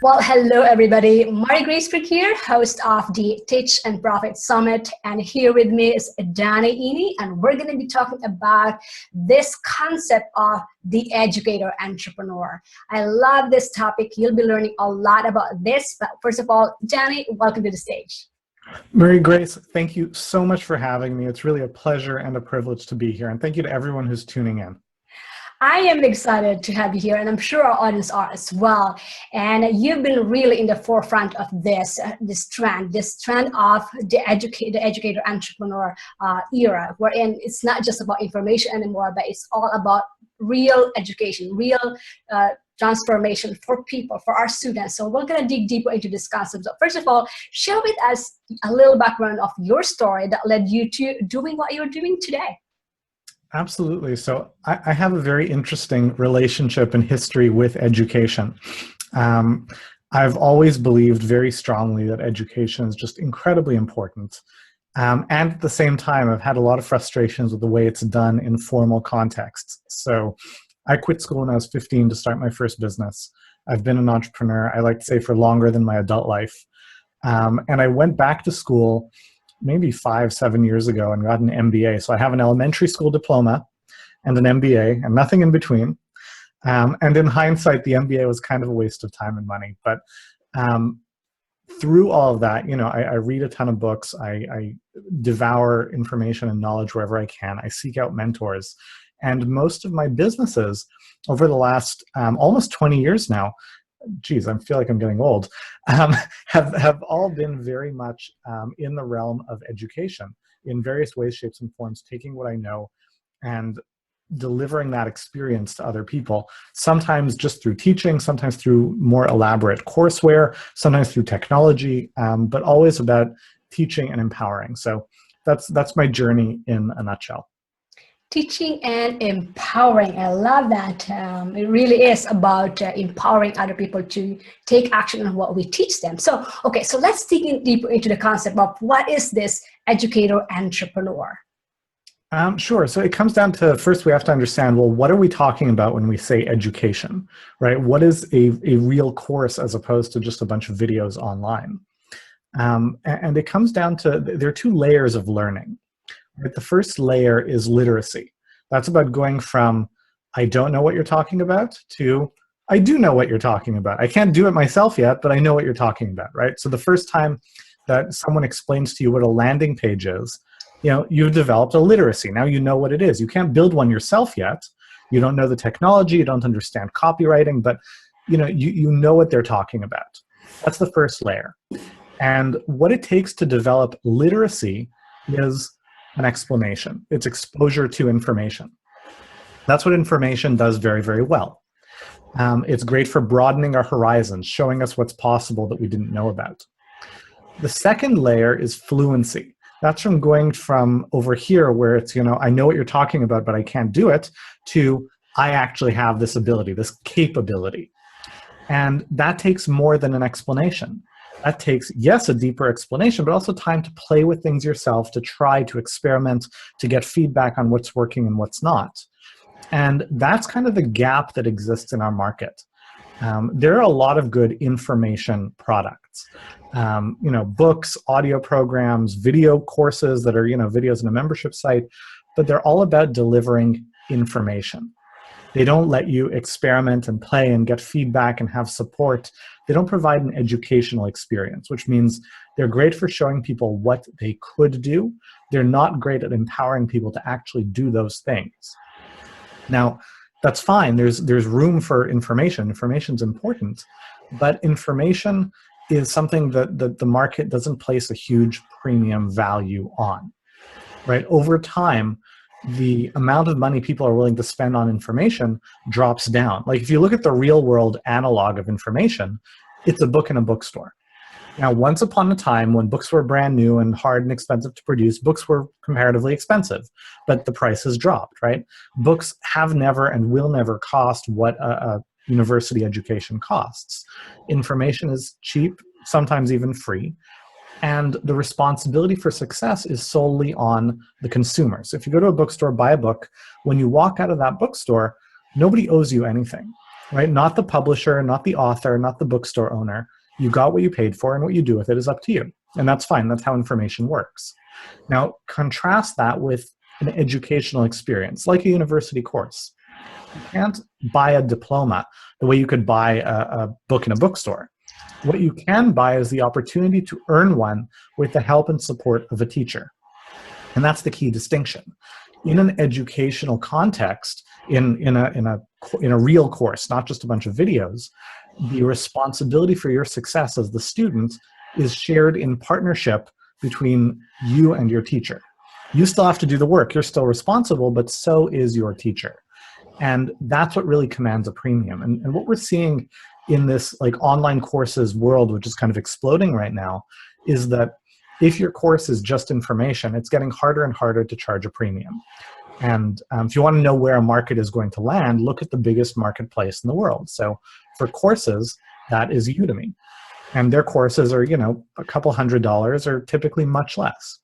Well, hello everybody. Mari Gracebrick here, host of the Teach and Profit Summit, and here with me is Danny Eni, and we're going to be talking about this concept of the educator entrepreneur. I love this topic. You'll be learning a lot about this, but first of all, Danny, welcome to the stage. Mary Grace, thank you so much for having me. It's really a pleasure and a privilege to be here, and thank you to everyone who's tuning in. I am excited to have you here, and I'm sure our audience are as well. And you've been really in the forefront of this trend of the educator entrepreneur era, wherein it's not just about information anymore, but it's all about real education, real transformation for people, for our students. So we're going to dig deeper into this concept. So first of all, share with us a little background of your story that led you to doing what you're doing today. Absolutely. So I have a very interesting relationship and history with education. I've always believed very strongly that education is just incredibly important. And at the same time, I've had a lot of frustrations with the way it's done in formal contexts. So I quit school when I was 15 to start my first business. I've been an entrepreneur, I like to say, for longer than my adult life. And I went back to school maybe 5-7 years ago and got an MBA. So I have an elementary school diploma and an MBA and nothing in between. And in hindsight, the MBA was kind of a waste of time and money. But through all of that, you know, I read a ton of books. I devour information and knowledge wherever I can. I seek out mentors. And most of my businesses over the last almost 20 years now, geez, I feel like I'm getting old, have all been very much in the realm of education in various ways, shapes, and forms, taking what I know and delivering that experience to other people, sometimes just through teaching, sometimes through more elaborate courseware, sometimes through technology, but always about teaching and empowering. So that's my journey in a nutshell. Teaching and empowering. I love that. It really is about empowering other people to take action on what we teach them. So, okay, so let's dig in deeper into the concept of what is this educator entrepreneur? Sure. So it comes down to, first we have to understand, well, what are we talking about when we say education, right? What is a real course as opposed to just a bunch of videos online? And it comes down to, there are two layers of learning. Right? The first layer is literacy. That's about going from, I don't know what you're talking about, to, I do know what you're talking about. I can't do it myself yet, but I know what you're talking about, right? So the first time that someone explains to you what a landing page is, you know, you've developed a literacy. Now you know what it is. You can't build one yourself yet. You don't know the technology, you don't understand copywriting, but you know what they're talking about. That's the first layer. And what it takes to develop literacy is an explanation. It's exposure to information. That's what information does very, very well. It's great for broadening our horizons, showing us what's possible that we didn't know about. The second layer is fluency. That's from going from over here where it's, you know, I know what you're talking about, but I can't do it, to I actually have this ability, this capability. And that takes more than an explanation. That takes, yes, a deeper explanation, but also time to play with things yourself, to try, to experiment, to get feedback on what's working and what's not. And that's kind of the gap that exists in our market. There are a lot of good information products. You know, books, audio programs, video courses that are, you know, videos in a membership site, but they're all about delivering information. They don't let you experiment and play and get feedback and have support. They don't provide an educational experience, which means they're great for showing people what they could do. They're not great at empowering people to actually do those things. Now, that's fine. There's room for information. Information's important, but information is something that the market doesn't place a huge premium value on, right? Over time, the amount of money people are willing to spend on information drops down. Like if you look at the real world analog of information, it's a book in a bookstore. Now, once upon a time when books were brand new and hard and expensive to produce, books were comparatively expensive, but the price has dropped, right? Books have never and will never cost what a university education costs. Information is cheap, sometimes even free. And the responsibility for success is solely on the consumer. So if you go to a bookstore, buy a book, when you walk out of that bookstore, nobody owes you anything. right? Not the publisher, not the author, not the bookstore owner. You got what you paid for, and what you do with it is up to you. And that's fine. That's how information works. Now, contrast that with an educational experience, like a university course. You can't buy a diploma the way you could buy a book in a bookstore. What you can buy is the opportunity to earn one with the help and support of a teacher. And that's the key distinction. In an educational context, in a real course, not just a bunch of videos, the responsibility for your success as the student is shared in partnership between you and your teacher. You still have to do the work. You're still responsible, but so is your teacher. And that's what really commands a premium. And what we're seeing in this like online courses world, which is kind of exploding right now, is that if your course is just information, it's getting harder and harder to charge a premium. And if you want to know where a market is going to land, look at the biggest marketplace in the world. So for courses, that is Udemy. And their courses are, a couple $100 or typically much less.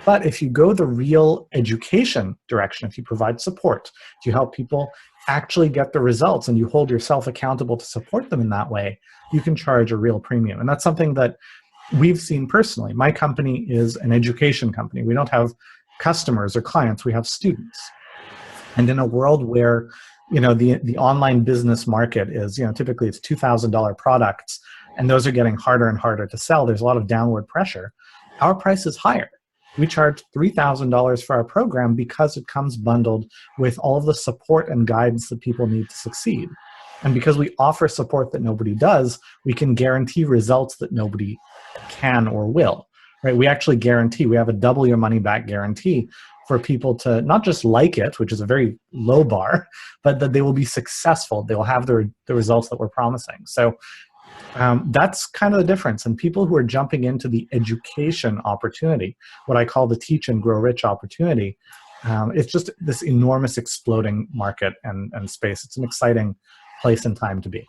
But if you go the real education direction, if you provide support, if you help people actually get the results and you hold yourself accountable to support them in that way, you can charge a real premium. And that's something that we've seen personally. My company is an education company. We don't have customers or clients, we have students. And in a world where the online business market is, typically it's $2,000 products, and those are getting harder and harder to sell, there's a lot of downward pressure. Our price is higher. We charge $3,000 for our program because it comes bundled with all of the support and guidance that people need to succeed. And because we offer support that nobody does, we can guarantee results that nobody can or will. Right? We actually guarantee, we have a double your money back guarantee for people to not just like it, which is a very low bar, but that they will be successful. They will have the results that we're promising. So that's kind of the difference. And people who are jumping into the education opportunity, what I call the teach and grow rich opportunity, it's just this enormous exploding market and space. It's an exciting place and time to be.